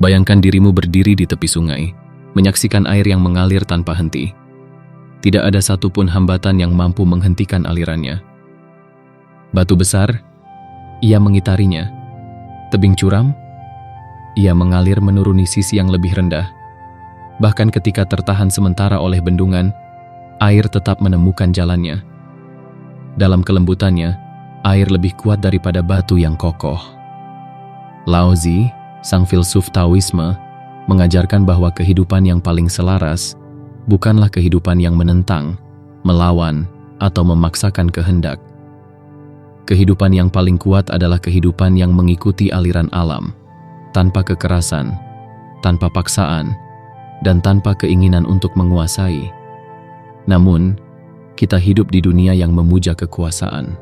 Bayangkan dirimu berdiri di tepi sungai, menyaksikan air yang mengalir tanpa henti. Tidak ada satupun hambatan yang mampu menghentikan alirannya. Batu besar, ia mengitarinya. Tebing curam, ia mengalir menuruni sisi yang lebih rendah. Bahkan ketika tertahan sementara oleh bendungan, air tetap menemukan jalannya. Dalam kelembutannya, air lebih kuat daripada batu yang kokoh. Laozi, sang filsuf Taoisme, mengajarkan bahwa kehidupan yang paling selaras bukanlah kehidupan yang menentang, melawan, atau memaksakan kehendak. Kehidupan yang paling kuat adalah kehidupan yang mengikuti aliran alam, tanpa kekerasan, tanpa paksaan, dan tanpa keinginan untuk menguasai. Namun, kita hidup di dunia yang memuja kekuasaan.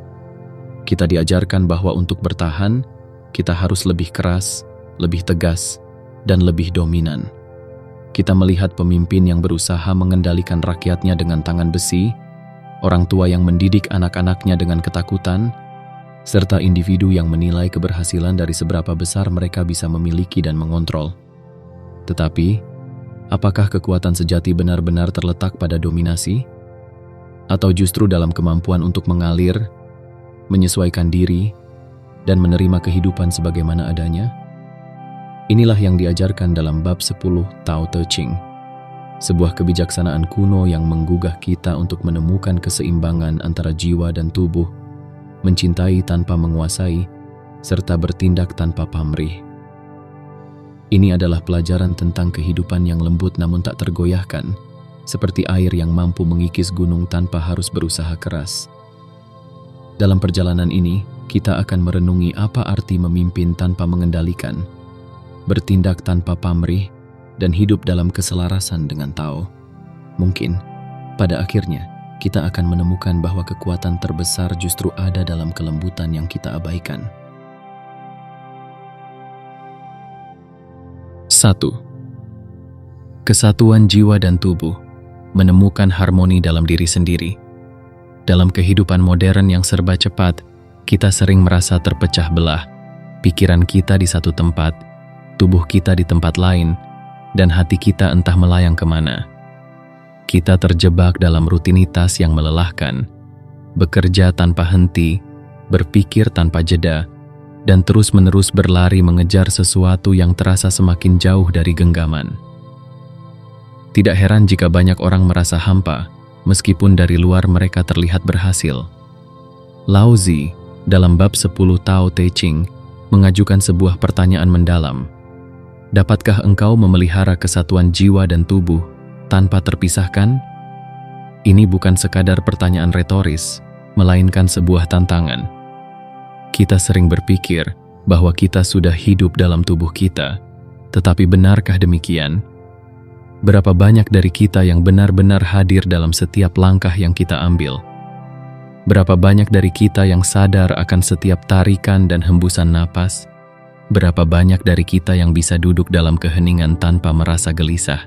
Kita diajarkan bahwa untuk bertahan, kita harus lebih keras, lebih tegas, dan lebih dominan. Kita melihat pemimpin yang berusaha mengendalikan rakyatnya dengan tangan besi, orang tua yang mendidik anak-anaknya dengan ketakutan, serta individu yang menilai keberhasilan dari seberapa besar mereka bisa memiliki dan mengontrol. Tetapi, apakah kekuatan sejati benar-benar terletak pada dominasi? Atau justru dalam kemampuan untuk mengalir, menyesuaikan diri, dan menerima kehidupan sebagaimana adanya? Inilah yang diajarkan dalam bab 10 Tao Te Ching, sebuah kebijaksanaan kuno yang menggugah kita untuk menemukan keseimbangan antara jiwa dan tubuh, mencintai tanpa menguasai, serta bertindak tanpa pamrih. Ini adalah pelajaran tentang kehidupan yang lembut namun tak tergoyahkan, seperti air yang mampu mengikis gunung tanpa harus berusaha keras. Dalam perjalanan ini, kita akan merenungi apa arti memimpin tanpa mengendalikan, bertindak tanpa pamrih, dan hidup dalam keselarasan dengan Tao. Mungkin, pada akhirnya, kita akan menemukan bahwa kekuatan terbesar justru ada dalam kelembutan yang kita abaikan. 1. Kesatuan jiwa dan tubuh, menemukan harmoni dalam diri sendiri. Dalam kehidupan modern yang serba cepat, kita sering merasa terpecah belah. Pikiran kita di satu tempat, tubuh kita di tempat lain, dan hati kita entah melayang kemana. Kita terjebak dalam rutinitas yang melelahkan, bekerja tanpa henti, berpikir tanpa jeda, dan terus-menerus berlari mengejar sesuatu yang terasa semakin jauh dari genggaman. Tidak heran jika banyak orang merasa hampa, meskipun dari luar mereka terlihat berhasil. Laozi, dalam bab 10 Tao Te Ching, mengajukan sebuah pertanyaan mendalam. Dapatkah engkau memelihara kesatuan jiwa dan tubuh tanpa terpisahkan? Ini bukan sekadar pertanyaan retoris, melainkan sebuah tantangan. Kita sering berpikir bahwa kita sudah hidup dalam tubuh kita, tetapi benarkah demikian? Berapa banyak dari kita yang benar-benar hadir dalam setiap langkah yang kita ambil? Berapa banyak dari kita yang sadar akan setiap tarikan dan hembusan napas? Berapa banyak dari kita yang bisa duduk dalam keheningan tanpa merasa gelisah?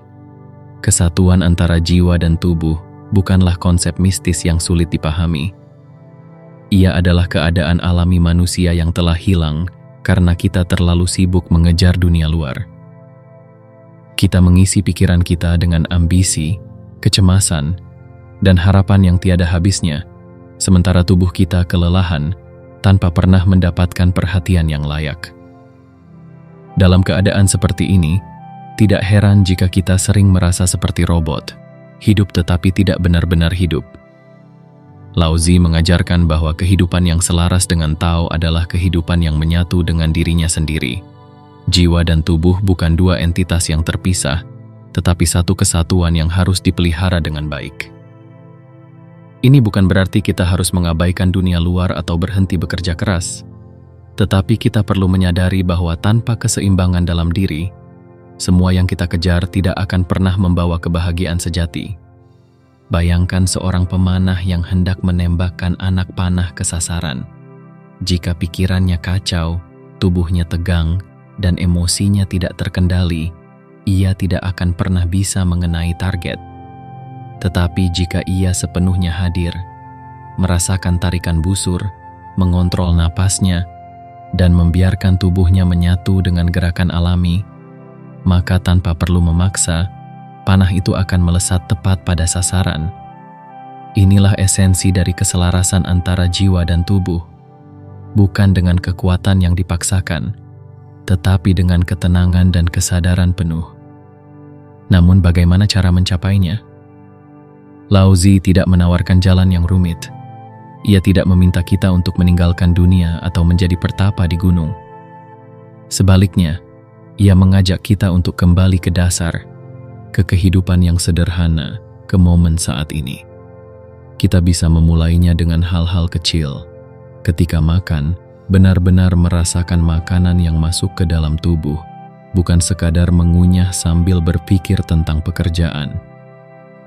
Kesatuan antara jiwa dan tubuh bukanlah konsep mistis yang sulit dipahami. Ia adalah keadaan alami manusia yang telah hilang karena kita terlalu sibuk mengejar dunia luar. Kita mengisi pikiran kita dengan ambisi, kecemasan, dan harapan yang tiada habisnya, sementara tubuh kita kelelahan tanpa pernah mendapatkan perhatian yang layak. Dalam keadaan seperti ini, tidak heran jika kita sering merasa seperti robot, hidup tetapi tidak benar-benar hidup. Laozi mengajarkan bahwa kehidupan yang selaras dengan Tao adalah kehidupan yang menyatu dengan dirinya sendiri. Jiwa dan tubuh bukan dua entitas yang terpisah, tetapi satu kesatuan yang harus dipelihara dengan baik. Ini bukan berarti kita harus mengabaikan dunia luar atau berhenti bekerja keras. Tetapi kita perlu menyadari bahwa tanpa keseimbangan dalam diri, semua yang kita kejar tidak akan pernah membawa kebahagiaan sejati. Bayangkan seorang pemanah yang hendak menembakkan anak panah ke sasaran. Jika pikirannya kacau, tubuhnya tegang, dan emosinya tidak terkendali, ia tidak akan pernah bisa mengenai target. Tetapi jika ia sepenuhnya hadir, merasakan tarikan busur, mengontrol napasnya, dan membiarkan tubuhnya menyatu dengan gerakan alami, maka tanpa perlu memaksa, panah itu akan melesat tepat pada sasaran. Inilah esensi dari keselarasan antara jiwa dan tubuh, bukan dengan kekuatan yang dipaksakan, tetapi dengan ketenangan dan kesadaran penuh. Namun bagaimana cara mencapainya? Laozi tidak menawarkan jalan yang rumit. Ia tidak meminta kita untuk meninggalkan dunia atau menjadi pertapa di gunung. Sebaliknya, ia mengajak kita untuk kembali ke dasar, ke kehidupan yang sederhana, ke momen saat ini. Kita bisa memulainya dengan hal-hal kecil. Ketika makan, benar-benar merasakan makanan yang masuk ke dalam tubuh, bukan sekadar mengunyah sambil berpikir tentang pekerjaan.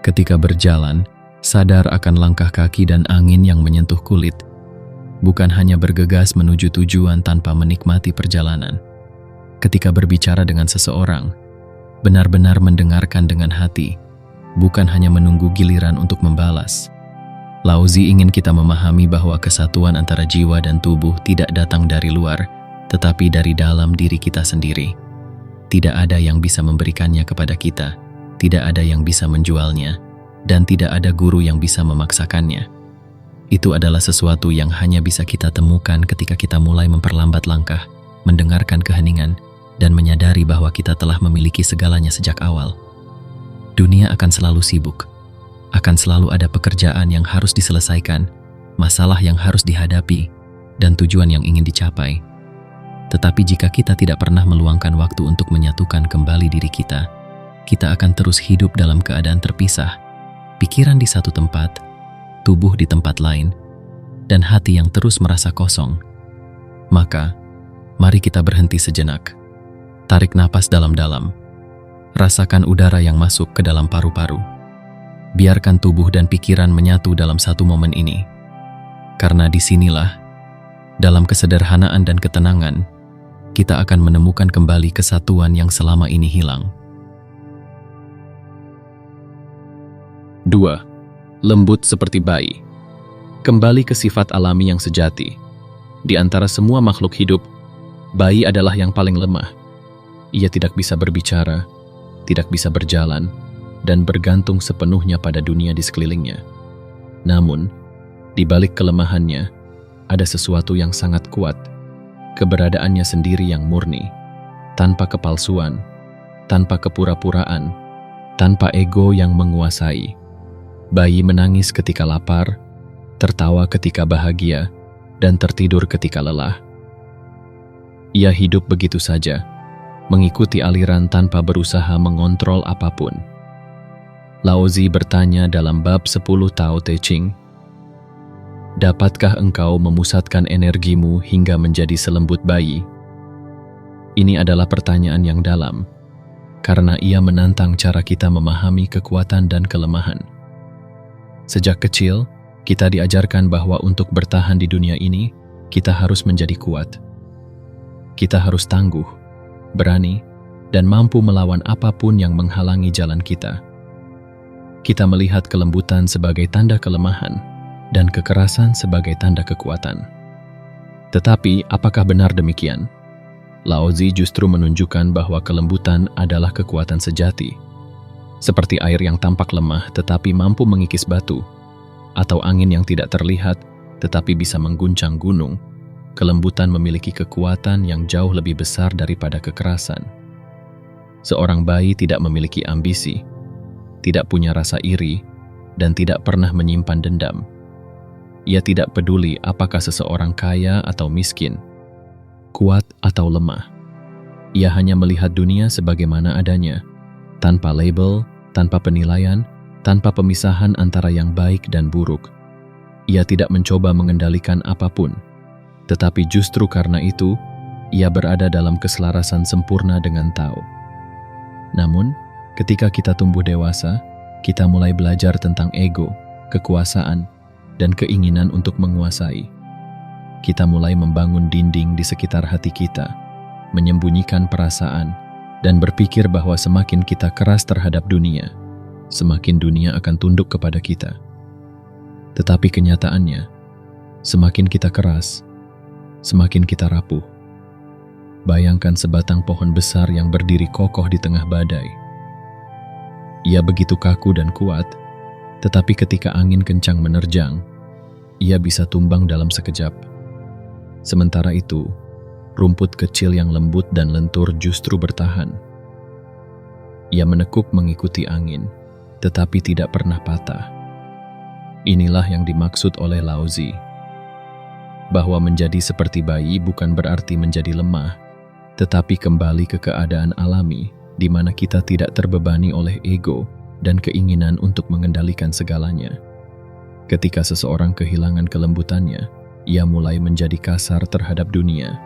Ketika berjalan, sadar akan langkah kaki dan angin yang menyentuh kulit, bukan hanya bergegas menuju tujuan tanpa menikmati perjalanan. Ketika berbicara dengan seseorang, benar-benar mendengarkan dengan hati, bukan hanya menunggu giliran untuk membalas. Laozi ingin kita memahami bahwa kesatuan antara jiwa dan tubuh tidak datang dari luar, tetapi dari dalam diri kita sendiri. Tidak ada yang bisa memberikannya kepada kita, tidak ada yang bisa menjualnya, dan tidak ada guru yang bisa memaksakannya. Itu adalah sesuatu yang hanya bisa kita temukan ketika kita mulai memperlambat langkah, mendengarkan keheningan, dan menyadari bahwa kita telah memiliki segalanya sejak awal. Dunia akan selalu sibuk, akan selalu ada pekerjaan yang harus diselesaikan, masalah yang harus dihadapi, dan tujuan yang ingin dicapai. Tetapi jika kita tidak pernah meluangkan waktu untuk menyatukan kembali diri kita akan terus hidup dalam keadaan terpisah, pikiran di satu tempat, tubuh di tempat lain, dan hati yang terus merasa kosong. Maka, mari kita berhenti sejenak. Tarik napas dalam-dalam. Rasakan udara yang masuk ke dalam paru-paru. Biarkan tubuh dan pikiran menyatu dalam satu momen ini. Karena disinilah, dalam kesederhanaan dan ketenangan, kita akan menemukan kembali kesatuan yang selama ini hilang. 2. Lembut seperti bayi. Kembali ke sifat alami yang sejati. Di antara semua makhluk hidup, bayi adalah yang paling lemah. Ia tidak bisa berbicara, tidak bisa berjalan, dan bergantung sepenuhnya pada dunia di sekelilingnya. Namun, di balik kelemahannya, ada sesuatu yang sangat kuat, keberadaannya sendiri yang murni, tanpa kepalsuan, tanpa kepura-puraan, tanpa ego yang menguasai. Bayi menangis ketika lapar, tertawa ketika bahagia, dan tertidur ketika lelah. Ia hidup begitu saja, mengikuti aliran tanpa berusaha mengontrol apapun. Laozi bertanya dalam bab 10 Tao Te Ching, dapatkah engkau memusatkan energimu hingga menjadi selembut bayi? Ini adalah pertanyaan yang dalam, karena ia menantang cara kita memahami kekuatan dan kelemahan. Sejak kecil, kita diajarkan bahwa untuk bertahan di dunia ini, kita harus menjadi kuat. Kita harus tangguh, berani, dan mampu melawan apapun yang menghalangi jalan kita. Kita melihat kelembutan sebagai tanda kelemahan dan kekerasan sebagai tanda kekuatan. Tetapi, apakah benar demikian? Laozi justru menunjukkan bahwa kelembutan adalah kekuatan sejati. Seperti air yang tampak lemah tetapi mampu mengikis batu, atau angin yang tidak terlihat tetapi bisa mengguncang gunung, kelembutan memiliki kekuatan yang jauh lebih besar daripada kekerasan. Seorang bayi tidak memiliki ambisi, tidak punya rasa iri, dan tidak pernah menyimpan dendam. Ia tidak peduli apakah seseorang kaya atau miskin, kuat atau lemah. Ia hanya melihat dunia sebagaimana adanya, tanpa label, tanpa penilaian, tanpa pemisahan antara yang baik dan buruk. Ia tidak mencoba mengendalikan apapun, tetapi justru karena itu, ia berada dalam keselarasan sempurna dengan Tao. Namun, ketika kita tumbuh dewasa, kita mulai belajar tentang ego, kekuasaan, dan keinginan untuk menguasai. Kita mulai membangun dinding di sekitar hati kita, menyembunyikan perasaan, dan berpikir bahwa semakin kita keras terhadap dunia, semakin dunia akan tunduk kepada kita. Tetapi kenyataannya, semakin kita keras, semakin kita rapuh. Bayangkan sebatang pohon besar yang berdiri kokoh di tengah badai. Ia begitu kaku dan kuat, tetapi ketika angin kencang menerjang, ia bisa tumbang dalam sekejap. Sementara itu, rumput kecil yang lembut dan lentur justru bertahan. Ia menekuk mengikuti angin, tetapi tidak pernah patah. Inilah yang dimaksud oleh Laozi, bahwa menjadi seperti bayi bukan berarti menjadi lemah, tetapi kembali ke keadaan alami, di mana kita tidak terbebani oleh ego dan keinginan untuk mengendalikan segalanya. Ketika seseorang kehilangan kelembutannya, ia mulai menjadi kasar terhadap dunia.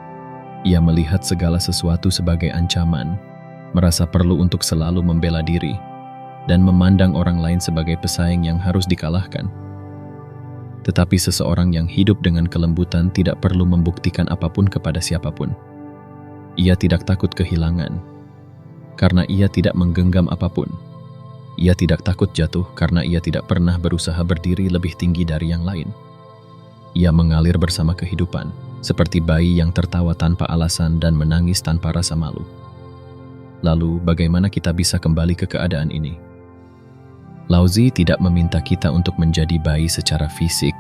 Ia melihat segala sesuatu sebagai ancaman, merasa perlu untuk selalu membela diri, dan memandang orang lain sebagai pesaing yang harus dikalahkan. Tetapi seseorang yang hidup dengan kelembutan tidak perlu membuktikan apapun kepada siapapun. Ia tidak takut kehilangan, karena ia tidak menggenggam apapun. Ia tidak takut jatuh karena ia tidak pernah berusaha berdiri lebih tinggi dari yang lain. Ia mengalir bersama kehidupan, seperti bayi yang tertawa tanpa alasan dan menangis tanpa rasa malu. Lalu, bagaimana kita bisa kembali ke keadaan ini? Laozi tidak meminta kita untuk menjadi bayi secara fisik,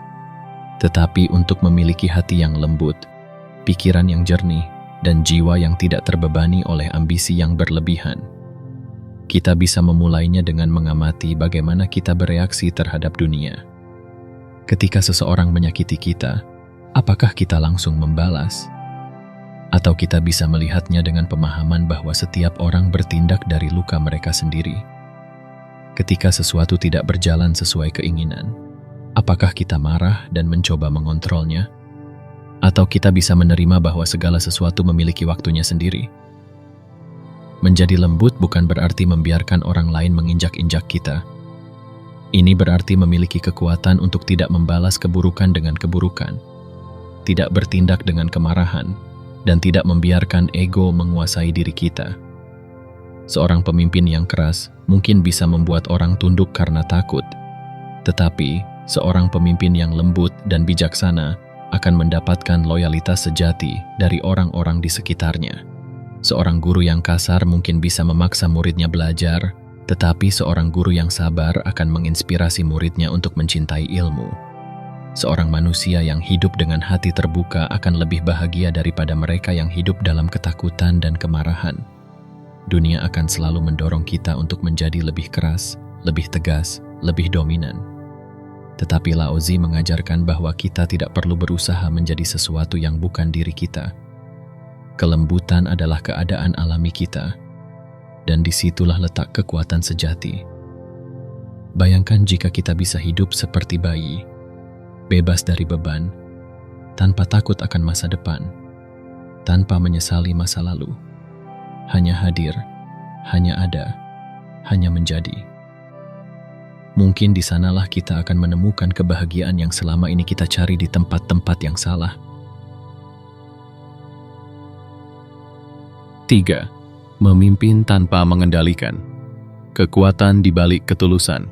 tetapi untuk memiliki hati yang lembut, pikiran yang jernih, dan jiwa yang tidak terbebani oleh ambisi yang berlebihan. Kita bisa memulainya dengan mengamati bagaimana kita bereaksi terhadap dunia. Ketika seseorang menyakiti kita, apakah kita langsung membalas? Atau kita bisa melihatnya dengan pemahaman bahwa setiap orang bertindak dari luka mereka sendiri? Ketika sesuatu tidak berjalan sesuai keinginan, apakah kita marah dan mencoba mengontrolnya? Atau kita bisa menerima bahwa segala sesuatu memiliki waktunya sendiri? Menjadi lembut bukan berarti membiarkan orang lain menginjak-injak kita. Ini berarti memiliki kekuatan untuk tidak membalas keburukan dengan keburukan, tidak bertindak dengan kemarahan, dan tidak membiarkan ego menguasai diri kita. Seorang pemimpin yang keras mungkin bisa membuat orang tunduk karena takut, tetapi seorang pemimpin yang lembut dan bijaksana akan mendapatkan loyalitas sejati dari orang-orang di sekitarnya. Seorang guru yang kasar mungkin bisa memaksa muridnya belajar, tetapi seorang guru yang sabar akan menginspirasi muridnya untuk mencintai ilmu. Seorang manusia yang hidup dengan hati terbuka akan lebih bahagia daripada mereka yang hidup dalam ketakutan dan kemarahan. Dunia akan selalu mendorong kita untuk menjadi lebih keras, lebih tegas, lebih dominan. Tetapi Laozi mengajarkan bahwa kita tidak perlu berusaha menjadi sesuatu yang bukan diri kita. Kelembutan adalah keadaan alami kita, dan disitulah letak kekuatan sejati. Bayangkan jika kita bisa hidup seperti bayi, bebas dari beban, tanpa takut akan masa depan, tanpa menyesali masa lalu. Hanya hadir, hanya ada, hanya menjadi. Mungkin di sanalah kita akan menemukan kebahagiaan yang selama ini kita cari di tempat-tempat yang salah. 3. Memimpin tanpa mengendalikan. Kekuatan di balik ketulusan.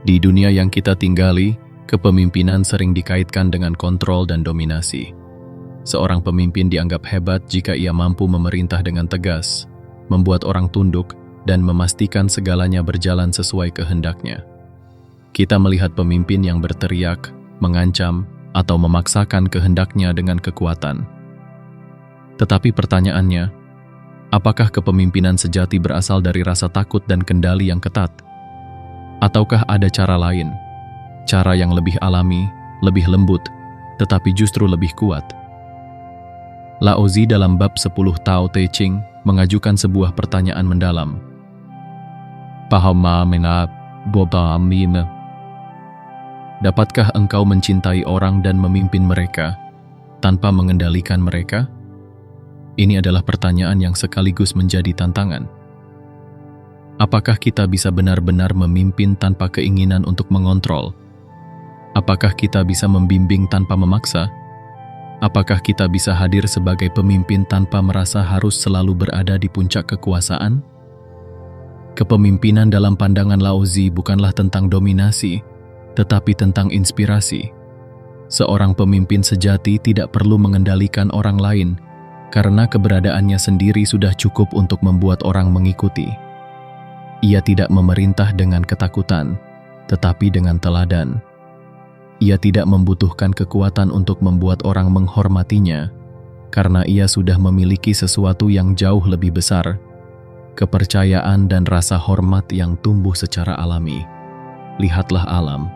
Di dunia yang kita tinggali, kepemimpinan sering dikaitkan dengan kontrol dan dominasi. Seorang pemimpin dianggap hebat jika ia mampu memerintah dengan tegas, membuat orang tunduk, dan memastikan segalanya berjalan sesuai kehendaknya. Kita melihat pemimpin yang berteriak, mengancam, atau memaksakan kehendaknya dengan kekuatan. Tetapi pertanyaannya, apakah kepemimpinan sejati berasal dari rasa takut dan kendali yang ketat? Ataukah ada cara lain? Cara yang lebih alami, lebih lembut, tetapi justru lebih kuat? Laozi dalam bab 10 Tao Te Ching mengajukan sebuah pertanyaan mendalam. Dapatkah engkau mencintai orang dan memimpin mereka tanpa mengendalikan mereka? Ini adalah pertanyaan yang sekaligus menjadi tantangan. Apakah kita bisa benar-benar memimpin tanpa keinginan untuk mengontrol? Apakah kita bisa membimbing tanpa memaksa? Apakah kita bisa hadir sebagai pemimpin tanpa merasa harus selalu berada di puncak kekuasaan? Kepemimpinan dalam pandangan Laozi bukanlah tentang dominasi, tetapi tentang inspirasi. Seorang pemimpin sejati tidak perlu mengendalikan orang lain, karena keberadaannya sendiri sudah cukup untuk membuat orang mengikuti. Ia tidak memerintah dengan ketakutan, tetapi dengan teladan. Ia tidak membutuhkan kekuatan untuk membuat orang menghormatinya, karena ia sudah memiliki sesuatu yang jauh lebih besar, kepercayaan dan rasa hormat yang tumbuh secara alami. Lihatlah alam.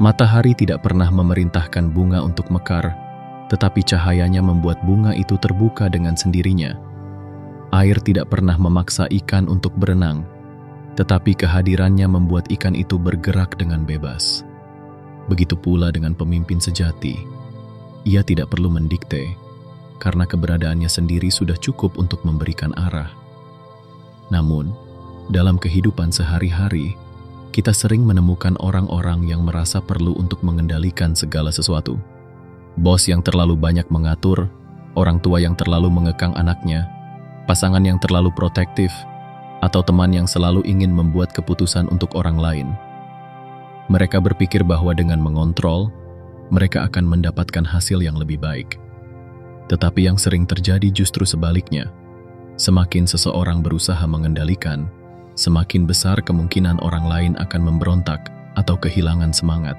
Matahari tidak pernah memerintahkan bunga untuk mekar, tetapi cahayanya membuat bunga itu terbuka dengan sendirinya. Air tidak pernah memaksa ikan untuk berenang, tetapi kehadirannya membuat ikan itu bergerak dengan bebas. Begitu pula dengan pemimpin sejati. Ia tidak perlu mendikte, karena keberadaannya sendiri sudah cukup untuk memberikan arah. Namun, dalam kehidupan sehari-hari, kita sering menemukan orang-orang yang merasa perlu untuk mengendalikan segala sesuatu. Bos yang terlalu banyak mengatur, orang tua yang terlalu mengekang anaknya, pasangan yang terlalu protektif, atau teman yang selalu ingin membuat keputusan untuk orang lain. Mereka berpikir bahwa dengan mengontrol, mereka akan mendapatkan hasil yang lebih baik. Tetapi yang sering terjadi justru sebaliknya. Semakin seseorang berusaha mengendalikan, semakin besar kemungkinan orang lain akan memberontak atau kehilangan semangat.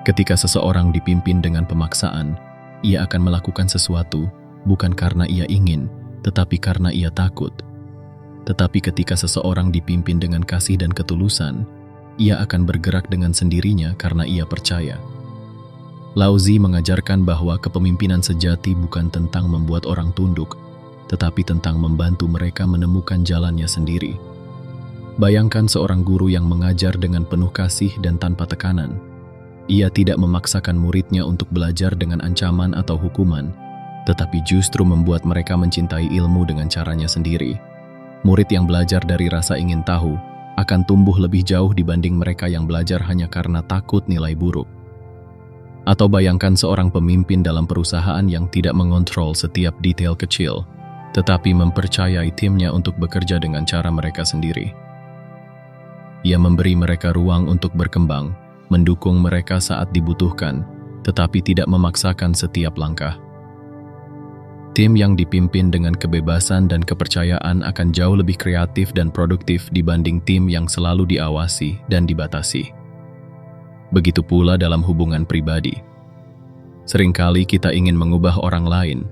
Ketika seseorang dipimpin dengan pemaksaan, ia akan melakukan sesuatu bukan karena ia ingin, tetapi karena ia takut. Tetapi ketika seseorang dipimpin dengan kasih dan ketulusan, ia akan bergerak dengan sendirinya karena ia percaya. Lao Tzu mengajarkan bahwa kepemimpinan sejati bukan tentang membuat orang tunduk, tetapi tentang membantu mereka menemukan jalannya sendiri. Bayangkan seorang guru yang mengajar dengan penuh kasih dan tanpa tekanan. Ia tidak memaksakan muridnya untuk belajar dengan ancaman atau hukuman, tetapi justru membuat mereka mencintai ilmu dengan caranya sendiri. Murid yang belajar dari rasa ingin tahu akan tumbuh lebih jauh dibanding mereka yang belajar hanya karena takut nilai buruk. Atau bayangkan seorang pemimpin dalam perusahaan yang tidak mengontrol setiap detail kecil, tetapi mempercayai timnya untuk bekerja dengan cara mereka sendiri. Ia memberi mereka ruang untuk berkembang, mendukung mereka saat dibutuhkan, tetapi tidak memaksakan setiap langkah. Tim yang dipimpin dengan kebebasan dan kepercayaan akan jauh lebih kreatif dan produktif dibanding tim yang selalu diawasi dan dibatasi. Begitu pula dalam hubungan pribadi. Seringkali kita ingin mengubah orang lain,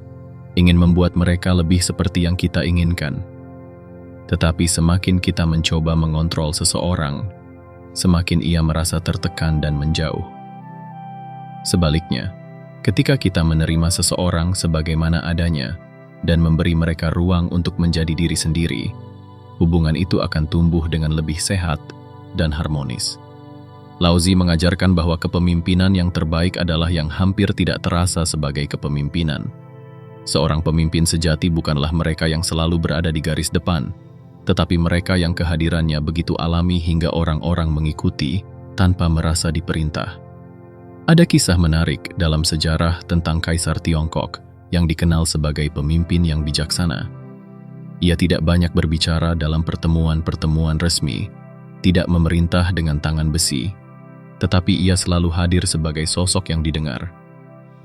ingin membuat mereka lebih seperti yang kita inginkan. Tetapi semakin kita mencoba mengontrol seseorang, semakin ia merasa tertekan dan menjauh. Sebaliknya, ketika kita menerima seseorang sebagaimana adanya dan memberi mereka ruang untuk menjadi diri sendiri, hubungan itu akan tumbuh dengan lebih sehat dan harmonis. Lao Tzu mengajarkan bahwa kepemimpinan yang terbaik adalah yang hampir tidak terasa sebagai kepemimpinan. Seorang pemimpin sejati bukanlah mereka yang selalu berada di garis depan, tetapi mereka yang kehadirannya begitu alami hingga orang-orang mengikuti tanpa merasa diperintah. Ada kisah menarik dalam sejarah tentang Kaisar Tiongkok yang dikenal sebagai pemimpin yang bijaksana. Ia tidak banyak berbicara dalam pertemuan-pertemuan resmi, tidak memerintah dengan tangan besi, tetapi ia selalu hadir sebagai sosok yang didengar.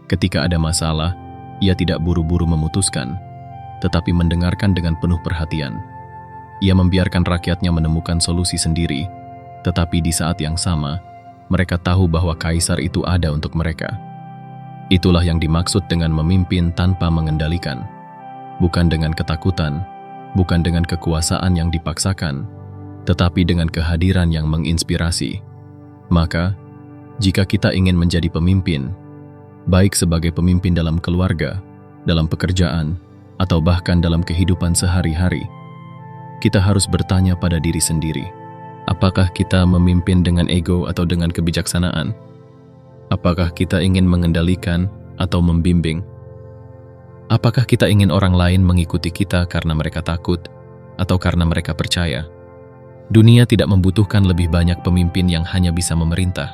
Ketika ada masalah, ia tidak buru-buru memutuskan, tetapi mendengarkan dengan penuh perhatian. Ia membiarkan rakyatnya menemukan solusi sendiri, tetapi di saat yang sama, mereka tahu bahwa kaisar itu ada untuk mereka. Itulah yang dimaksud dengan memimpin tanpa mengendalikan. Bukan dengan ketakutan, bukan dengan kekuasaan yang dipaksakan, tetapi dengan kehadiran yang menginspirasi. Maka, jika kita ingin menjadi pemimpin, baik sebagai pemimpin dalam keluarga, dalam pekerjaan, atau bahkan dalam kehidupan sehari-hari, kita harus bertanya pada diri sendiri, apakah kita memimpin dengan ego atau dengan kebijaksanaan? Apakah kita ingin mengendalikan atau membimbing? Apakah kita ingin orang lain mengikuti kita karena mereka takut atau karena mereka percaya? Dunia tidak membutuhkan lebih banyak pemimpin yang hanya bisa memerintah.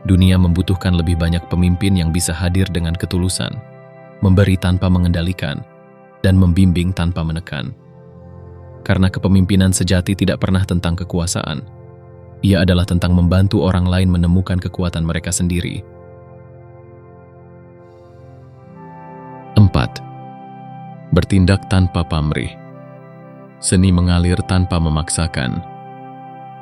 Dunia membutuhkan lebih banyak pemimpin yang bisa hadir dengan ketulusan, memberi tanpa mengendalikan, dan membimbing tanpa menekan. Karena kepemimpinan sejati tidak pernah tentang kekuasaan. Ia adalah tentang membantu orang lain menemukan kekuatan mereka sendiri. 4. Bertindak tanpa pamrih. Seni mengalir tanpa memaksakan.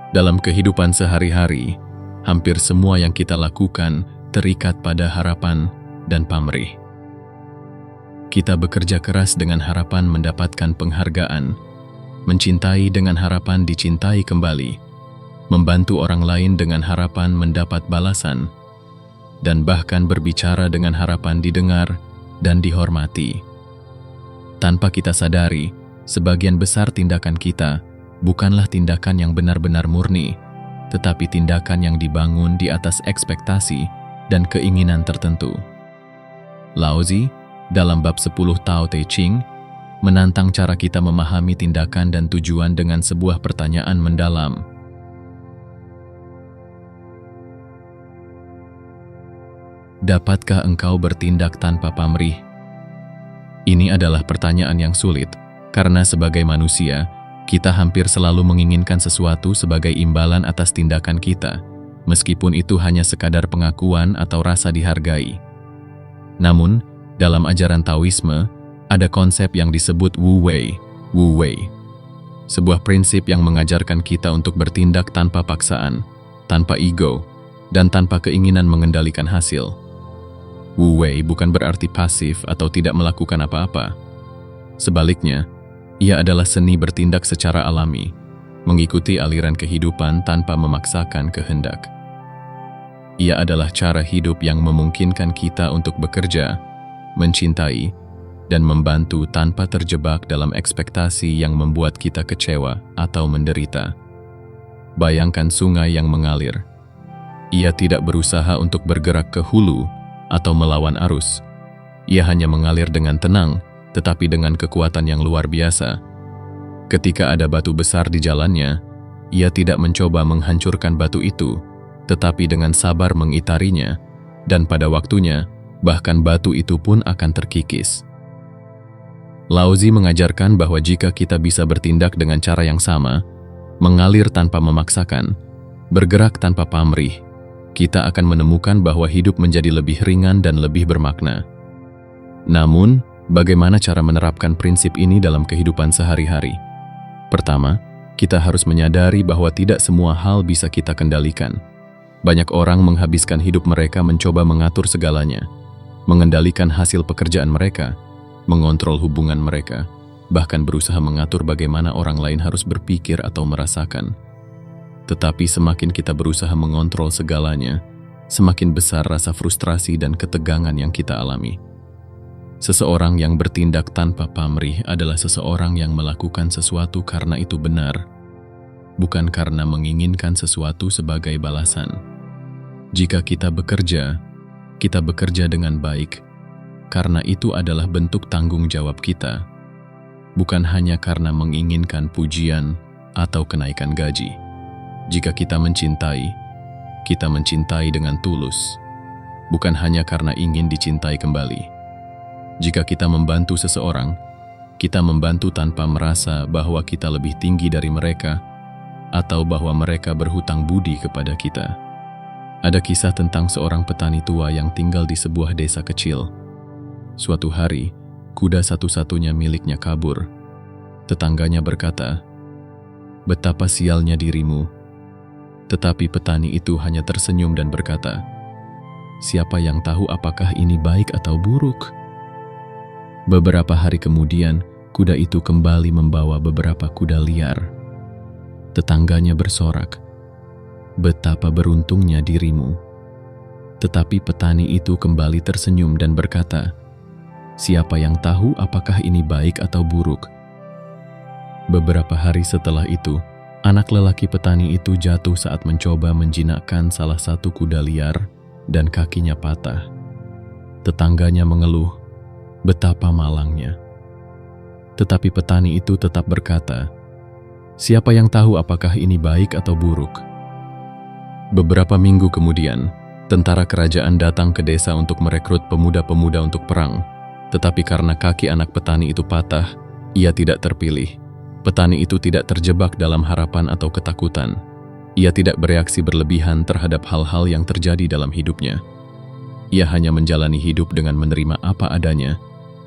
Dalam kehidupan sehari-hari, hampir semua yang kita lakukan terikat pada harapan dan pamrih. Kita bekerja keras dengan harapan mendapatkan penghargaan, mencintai dengan harapan dicintai kembali, membantu orang lain dengan harapan mendapat balasan, dan bahkan berbicara dengan harapan didengar dan dihormati. Tanpa kita sadari, sebagian besar tindakan kita bukanlah tindakan yang benar-benar murni, tetapi tindakan yang dibangun di atas ekspektasi dan keinginan tertentu. Laozi, dalam bab 10 Tao Te Ching, menantang cara kita memahami tindakan dan tujuan dengan sebuah pertanyaan mendalam. Dapatkah engkau bertindak tanpa pamrih? Ini adalah pertanyaan yang sulit, karena sebagai manusia, kita hampir selalu menginginkan sesuatu sebagai imbalan atas tindakan kita, meskipun itu hanya sekadar pengakuan atau rasa dihargai. Namun, dalam ajaran Taoisme, ada konsep yang disebut Wu Wei, sebuah prinsip yang mengajarkan kita untuk bertindak tanpa paksaan, tanpa ego, dan tanpa keinginan mengendalikan hasil. Wu Wei bukan berarti pasif atau tidak melakukan apa-apa. Sebaliknya, ia adalah seni bertindak secara alami, mengikuti aliran kehidupan tanpa memaksakan kehendak. Ia adalah cara hidup yang memungkinkan kita untuk bekerja, mencintai, dan membantu tanpa terjebak dalam ekspektasi yang membuat kita kecewa atau menderita. Bayangkan sungai yang mengalir. Ia tidak berusaha untuk bergerak ke hulu atau melawan arus. Ia hanya mengalir dengan tenang, tetapi dengan kekuatan yang luar biasa. Ketika ada batu besar di jalannya, ia tidak mencoba menghancurkan batu itu, tetapi dengan sabar mengitarinya, dan pada waktunya, bahkan batu itu pun akan terkikis. Laozi mengajarkan bahwa jika kita bisa bertindak dengan cara yang sama, mengalir tanpa memaksakan, bergerak tanpa pamrih, kita akan menemukan bahwa hidup menjadi lebih ringan dan lebih bermakna. Namun, bagaimana cara menerapkan prinsip ini dalam kehidupan sehari-hari? Pertama, kita harus menyadari bahwa tidak semua hal bisa kita kendalikan. Banyak orang menghabiskan hidup mereka mencoba mengatur segalanya, mengendalikan hasil pekerjaan mereka, mengontrol hubungan mereka, bahkan berusaha mengatur bagaimana orang lain harus berpikir atau merasakan. Tetapi semakin kita berusaha mengontrol segalanya, semakin besar rasa frustrasi dan ketegangan yang kita alami. Seseorang yang bertindak tanpa pamrih adalah seseorang yang melakukan sesuatu karena itu benar, bukan karena menginginkan sesuatu sebagai balasan. Jika kita bekerja dengan baik, karena itu adalah bentuk tanggung jawab kita, bukan hanya karena menginginkan pujian atau kenaikan gaji. Jika kita mencintai dengan tulus, bukan hanya karena ingin dicintai kembali. Jika kita membantu seseorang, kita membantu tanpa merasa bahwa kita lebih tinggi dari mereka atau bahwa mereka berhutang budi kepada kita. Ada kisah tentang seorang petani tua yang tinggal di sebuah desa kecil. Suatu hari, kuda satu-satunya miliknya kabur. Tetangganya berkata, "Betapa sialnya dirimu." Tetapi petani itu hanya tersenyum dan berkata, "Siapa yang tahu apakah ini baik atau buruk?" Beberapa hari kemudian, kuda itu kembali membawa beberapa kuda liar. Tetangganya bersorak, "Betapa beruntungnya dirimu." Tetapi petani itu kembali tersenyum dan berkata, "Siapa yang tahu apakah ini baik atau buruk?" Beberapa hari setelah itu, anak lelaki petani itu jatuh saat mencoba menjinakkan salah satu kuda liar dan kakinya patah. Tetangganya mengeluh, betapa malangnya. Tetapi petani itu tetap berkata, "Siapa yang tahu apakah ini baik atau buruk?" Beberapa minggu kemudian, tentara kerajaan datang ke desa untuk merekrut pemuda-pemuda untuk perang. Tetapi karena kaki anak petani itu patah, ia tidak terpilih. Petani itu tidak terjebak dalam harapan atau ketakutan. Ia tidak bereaksi berlebihan terhadap hal-hal yang terjadi dalam hidupnya. Ia hanya menjalani hidup dengan menerima apa adanya,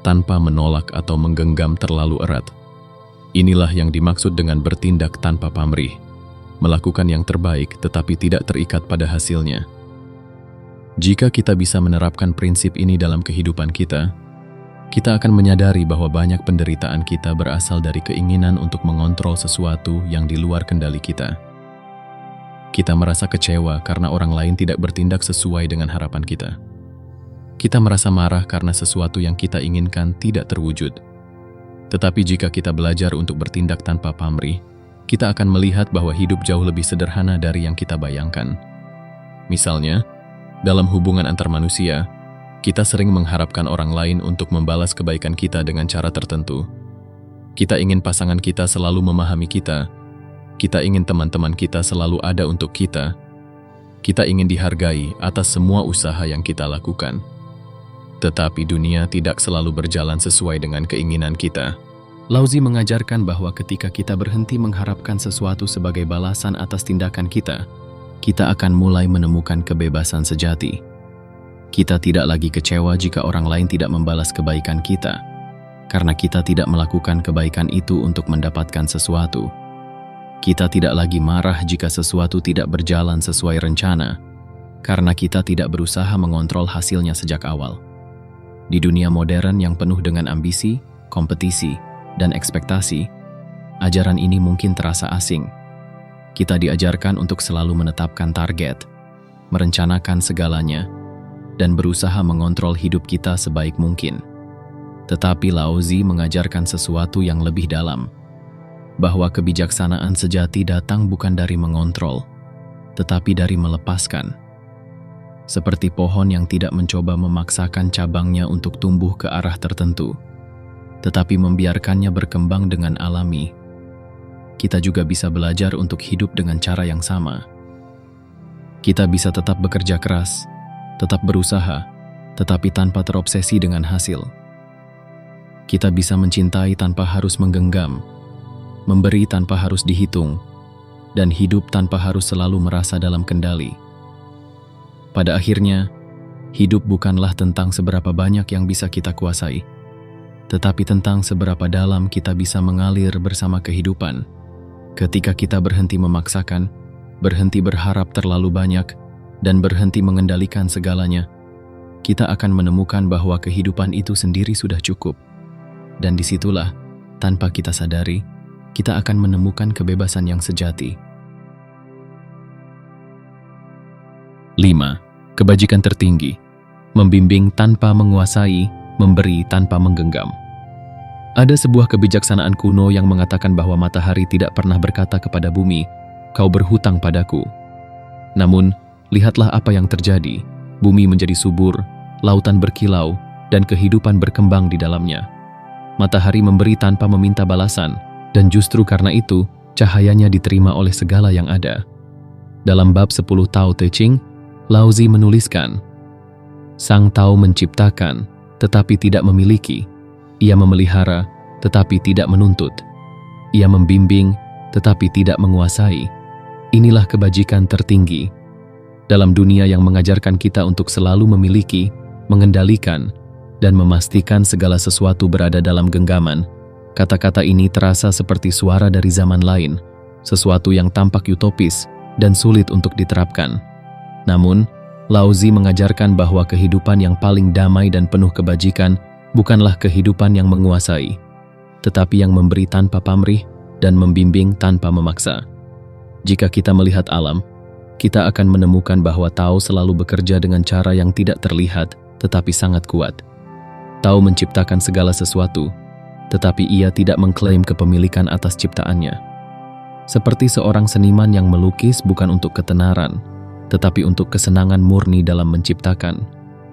tanpa menolak atau menggenggam terlalu erat. Inilah yang dimaksud dengan bertindak tanpa pamrih, melakukan yang terbaik tetapi tidak terikat pada hasilnya. Jika kita bisa menerapkan prinsip ini dalam kehidupan kita akan menyadari bahwa banyak penderitaan kita berasal dari keinginan untuk mengontrol sesuatu yang di luar kendali kita. Kita merasa kecewa karena orang lain tidak bertindak sesuai dengan harapan kita. Kita merasa marah karena sesuatu yang kita inginkan tidak terwujud. Tetapi jika kita belajar untuk bertindak tanpa pamrih, kita akan melihat bahwa hidup jauh lebih sederhana dari yang kita bayangkan. Misalnya, dalam hubungan antar manusia, kita sering mengharapkan orang lain untuk membalas kebaikan kita dengan cara tertentu. Kita ingin pasangan kita selalu memahami kita. Kita ingin teman-teman kita selalu ada untuk kita. Kita ingin dihargai atas semua usaha yang kita lakukan. Tetapi dunia tidak selalu berjalan sesuai dengan keinginan kita. Laozi mengajarkan bahwa ketika kita berhenti mengharapkan sesuatu sebagai balasan atas tindakan kita akan mulai menemukan kebebasan sejati. Kita tidak lagi kecewa jika orang lain tidak membalas kebaikan kita, karena kita tidak melakukan kebaikan itu untuk mendapatkan sesuatu. Kita tidak lagi marah jika sesuatu tidak berjalan sesuai rencana, karena kita tidak berusaha mengontrol hasilnya sejak awal. Di dunia modern yang penuh dengan ambisi, kompetisi, dan ekspektasi, ajaran ini mungkin terasa asing. Kita diajarkan untuk selalu menetapkan target, merencanakan segalanya, dan berusaha mengontrol hidup kita sebaik mungkin. Tetapi Laozi mengajarkan sesuatu yang lebih dalam, bahwa kebijaksanaan sejati datang bukan dari mengontrol, tetapi dari melepaskan. Seperti pohon yang tidak mencoba memaksakan cabangnya untuk tumbuh ke arah tertentu, tetapi membiarkannya berkembang dengan alami. Kita juga bisa belajar untuk hidup dengan cara yang sama. Kita bisa tetap bekerja keras, tetap berusaha, tetapi tanpa terobsesi dengan hasil. Kita bisa mencintai tanpa harus menggenggam, memberi tanpa harus dihitung, dan hidup tanpa harus selalu merasa dalam kendali. Pada akhirnya, hidup bukanlah tentang seberapa banyak yang bisa kita kuasai, tetapi tentang seberapa dalam kita bisa mengalir bersama kehidupan. Ketika kita berhenti memaksakan, berhenti berharap terlalu banyak, dan berhenti mengendalikan segalanya, kita akan menemukan bahwa kehidupan itu sendiri sudah cukup. Dan disitulah, tanpa kita sadari, kita akan menemukan kebebasan yang sejati. 5. Kebajikan tertinggi. Membimbing tanpa menguasai, memberi tanpa menggenggam. Ada sebuah kebijaksanaan kuno yang mengatakan bahwa matahari tidak pernah berkata kepada bumi, "Kau berhutang padaku." Namun, lihatlah apa yang terjadi. Bumi menjadi subur, lautan berkilau, dan kehidupan berkembang di dalamnya. Matahari memberi tanpa meminta balasan, dan justru karena itu, cahayanya diterima oleh segala yang ada. Dalam bab 10 Tao Te Ching, Laozi menuliskan, "Sang Tao menciptakan, tetapi tidak memiliki. Ia memelihara, tetapi tidak menuntut. Ia membimbing, tetapi tidak menguasai. Inilah kebajikan tertinggi." Dalam dunia yang mengajarkan kita untuk selalu memiliki, mengendalikan, dan memastikan segala sesuatu berada dalam genggaman, kata-kata ini terasa seperti suara dari zaman lain, sesuatu yang tampak utopis dan sulit untuk diterapkan. Namun, Laozi mengajarkan bahwa kehidupan yang paling damai dan penuh kebajikan bukanlah kehidupan yang menguasai, tetapi yang memberi tanpa pamrih dan membimbing tanpa memaksa. Jika kita melihat alam, kita akan menemukan bahwa Tao selalu bekerja dengan cara yang tidak terlihat, tetapi sangat kuat. Tao menciptakan segala sesuatu, tetapi ia tidak mengklaim kepemilikan atas ciptaannya. Seperti seorang seniman yang melukis bukan untuk ketenaran, tetapi untuk kesenangan murni dalam menciptakan.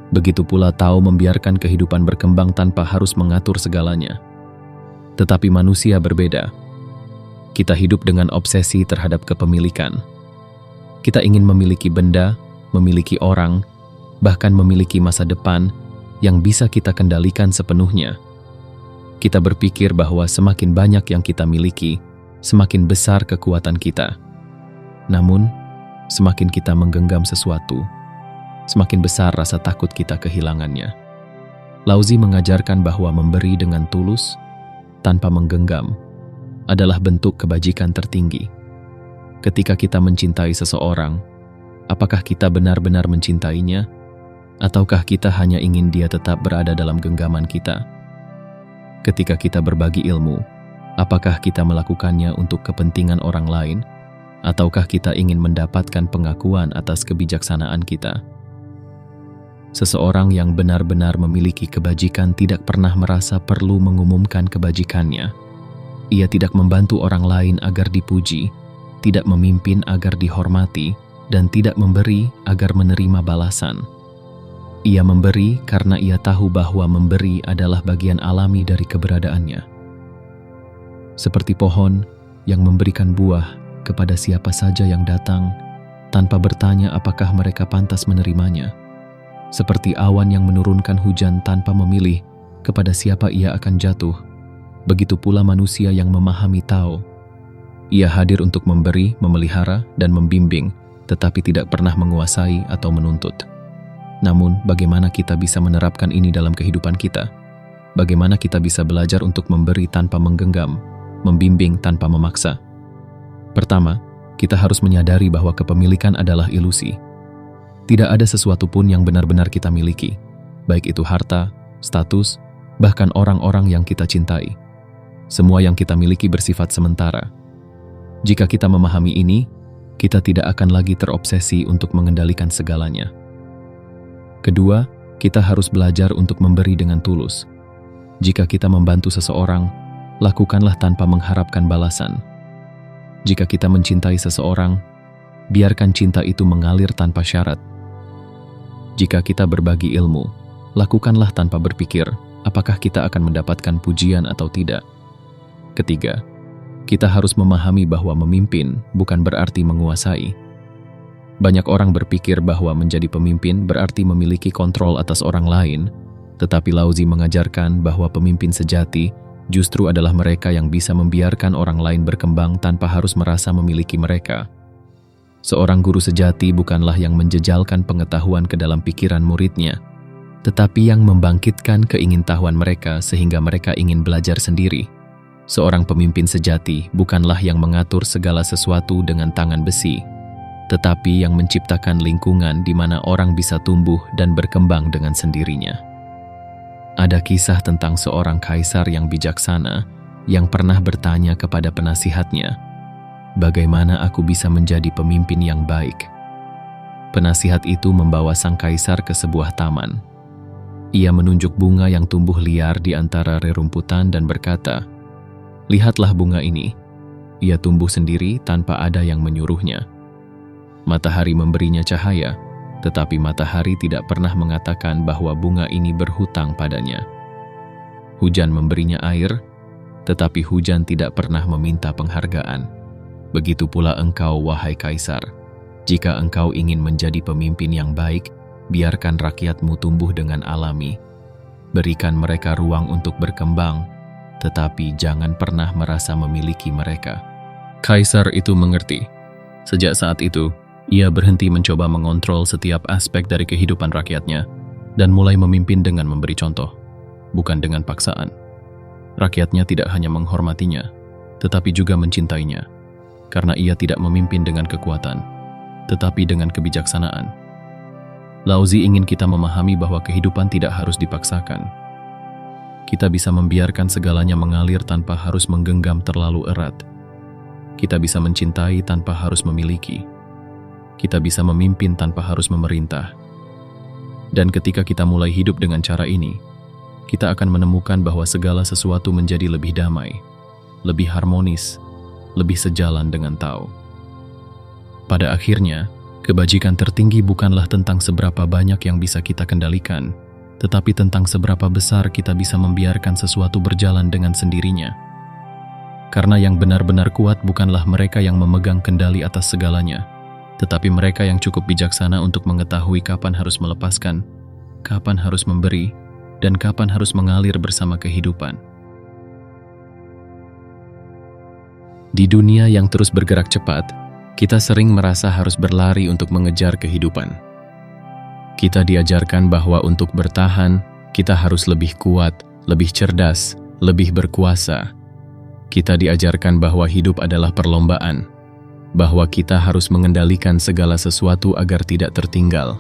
Begitu pula Tao membiarkan kehidupan berkembang tanpa harus mengatur segalanya. Tetapi manusia berbeda. Kita hidup dengan obsesi terhadap kepemilikan. Kita ingin memiliki benda, memiliki orang, bahkan memiliki masa depan yang bisa kita kendalikan sepenuhnya. Kita berpikir bahwa semakin banyak yang kita miliki, semakin besar kekuatan kita. Namun, semakin kita menggenggam sesuatu, semakin besar rasa takut kita kehilangannya. Laozi mengajarkan bahwa memberi dengan tulus, tanpa menggenggam, adalah bentuk kebajikan tertinggi. Ketika kita mencintai seseorang, apakah kita benar-benar mencintainya, ataukah kita hanya ingin dia tetap berada dalam genggaman kita? Ketika kita berbagi ilmu, apakah kita melakukannya untuk kepentingan orang lain, ataukah kita ingin mendapatkan pengakuan atas kebijaksanaan kita? Seseorang yang benar-benar memiliki kebajikan tidak pernah merasa perlu mengumumkan kebajikannya. Ia tidak membantu orang lain agar dipuji, tidak memimpin agar dihormati, dan tidak memberi agar menerima balasan. Ia memberi karena ia tahu bahwa memberi adalah bagian alami dari keberadaannya. Seperti pohon yang memberikan buah kepada siapa saja yang datang, tanpa bertanya apakah mereka pantas menerimanya. Seperti awan yang menurunkan hujan tanpa memilih kepada siapa ia akan jatuh, begitu pula manusia yang memahami Tao. Ia hadir untuk memberi, memelihara, dan membimbing, tetapi tidak pernah menguasai atau menuntut. Namun, bagaimana kita bisa menerapkan ini dalam kehidupan kita? Bagaimana kita bisa belajar untuk memberi tanpa menggenggam, membimbing tanpa memaksa? Pertama, kita harus menyadari bahwa kepemilikan adalah ilusi. Tidak ada sesuatu pun yang benar-benar kita miliki, baik itu harta, status, bahkan orang-orang yang kita cintai. Semua yang kita miliki bersifat sementara. Jika kita memahami ini, kita tidak akan lagi terobsesi untuk mengendalikan segalanya. Kedua, kita harus belajar untuk memberi dengan tulus. Jika kita membantu seseorang, lakukanlah tanpa mengharapkan balasan. Jika kita mencintai seseorang, biarkan cinta itu mengalir tanpa syarat. Jika kita berbagi ilmu, lakukanlah tanpa berpikir apakah kita akan mendapatkan pujian atau tidak. Ketiga, kita harus memahami bahwa memimpin bukan berarti menguasai. Banyak orang berpikir bahwa menjadi pemimpin berarti memiliki kontrol atas orang lain, tetapi Laozi mengajarkan bahwa pemimpin sejati justru adalah mereka yang bisa membiarkan orang lain berkembang tanpa harus merasa memiliki mereka. Seorang guru sejati bukanlah yang menjejalkan pengetahuan ke dalam pikiran muridnya, tetapi yang membangkitkan keingintahuan mereka sehingga mereka ingin belajar sendiri. Seorang pemimpin sejati bukanlah yang mengatur segala sesuatu dengan tangan besi, tetapi yang menciptakan lingkungan di mana orang bisa tumbuh dan berkembang dengan sendirinya. Ada kisah tentang seorang kaisar yang bijaksana yang pernah bertanya kepada penasihatnya, "Bagaimana aku bisa menjadi pemimpin yang baik?" Penasihat itu membawa sang kaisar ke sebuah taman. Ia menunjuk bunga yang tumbuh liar di antara rerumputan dan berkata, "Lihatlah bunga ini. Ia tumbuh sendiri tanpa ada yang menyuruhnya. Matahari memberinya cahaya, tetapi matahari tidak pernah mengatakan bahwa bunga ini berhutang padanya. Hujan memberinya air, tetapi hujan tidak pernah meminta penghargaan. Begitu pula engkau, wahai kaisar. Jika engkau ingin menjadi pemimpin yang baik, biarkan rakyatmu tumbuh dengan alami. Berikan mereka ruang untuk berkembang, tetapi jangan pernah merasa memiliki mereka." Kaisar itu mengerti. Sejak saat itu, ia berhenti mencoba mengontrol setiap aspek dari kehidupan rakyatnya dan mulai memimpin dengan memberi contoh, bukan dengan paksaan. Rakyatnya tidak hanya menghormatinya, tetapi juga mencintainya, karena ia tidak memimpin dengan kekuatan, tetapi dengan kebijaksanaan. Laozi ingin kita memahami bahwa kehidupan tidak harus dipaksakan. Kita bisa membiarkan segalanya mengalir tanpa harus menggenggam terlalu erat. Kita bisa mencintai tanpa harus memiliki. Kita bisa memimpin tanpa harus memerintah. Dan ketika kita mulai hidup dengan cara ini, kita akan menemukan bahwa segala sesuatu menjadi lebih damai, lebih harmonis, lebih sejalan dengan Tao. Pada akhirnya, kebajikan tertinggi bukanlah tentang seberapa banyak yang bisa kita kendalikan, tetapi tentang seberapa besar kita bisa membiarkan sesuatu berjalan dengan sendirinya. Karena yang benar-benar kuat bukanlah mereka yang memegang kendali atas segalanya, tetapi mereka yang cukup bijaksana untuk mengetahui kapan harus melepaskan, kapan harus memberi, dan kapan harus mengalir bersama kehidupan. Di dunia yang terus bergerak cepat, kita sering merasa harus berlari untuk mengejar kehidupan. Kita diajarkan bahwa untuk bertahan, Kita harus lebih kuat, lebih cerdas, lebih berkuasa. Kita diajarkan bahwa hidup adalah perlombaan, bahwa kita harus mengendalikan segala sesuatu agar tidak tertinggal.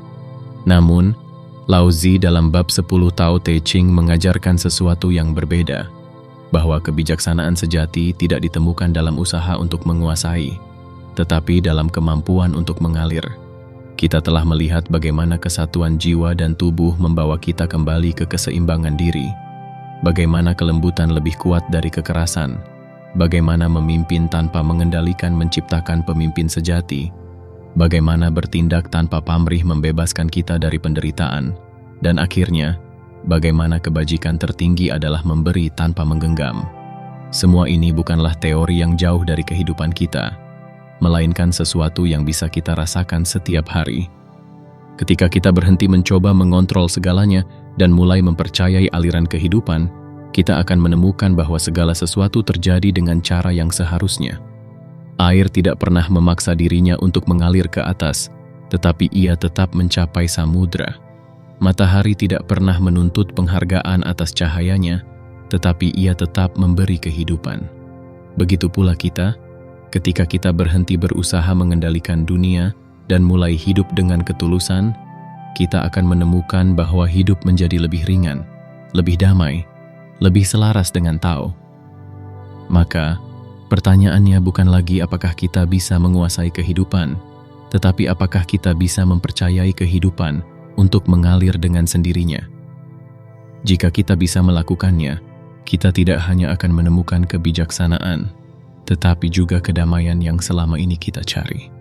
Namun, Lao Tzu dalam bab 10 Tao Te Ching mengajarkan sesuatu yang berbeda, bahwa kebijaksanaan sejati tidak ditemukan dalam usaha untuk menguasai, tetapi dalam kemampuan untuk mengalir. Kita telah melihat bagaimana kesatuan jiwa dan tubuh membawa kita kembali ke keseimbangan diri, bagaimana kelembutan lebih kuat dari kekerasan, bagaimana memimpin tanpa mengendalikan menciptakan pemimpin sejati, bagaimana bertindak tanpa pamrih membebaskan kita dari penderitaan, dan akhirnya, bagaimana kebajikan tertinggi adalah memberi tanpa menggenggam. Semua ini bukanlah teori yang jauh dari kehidupan kita, melainkan sesuatu yang bisa kita rasakan setiap hari. Ketika kita berhenti mencoba mengontrol segalanya dan mulai mempercayai aliran kehidupan, kita akan menemukan bahwa segala sesuatu terjadi dengan cara yang seharusnya. Air tidak pernah memaksa dirinya untuk mengalir ke atas, tetapi ia tetap mencapai samudra. Matahari tidak pernah menuntut penghargaan atas cahayanya, tetapi ia tetap memberi kehidupan. Begitu pula kita, ketika kita berhenti berusaha mengendalikan dunia dan mulai hidup dengan ketulusan, kita akan menemukan bahwa hidup menjadi lebih ringan, lebih damai, lebih selaras dengan Tao. Maka, pertanyaannya bukan lagi apakah kita bisa menguasai kehidupan, tetapi apakah kita bisa mempercayai kehidupan untuk mengalir dengan sendirinya. Jika kita bisa melakukannya, kita tidak hanya akan menemukan kebijaksanaan, tetapi juga kedamaian yang selama ini kita cari.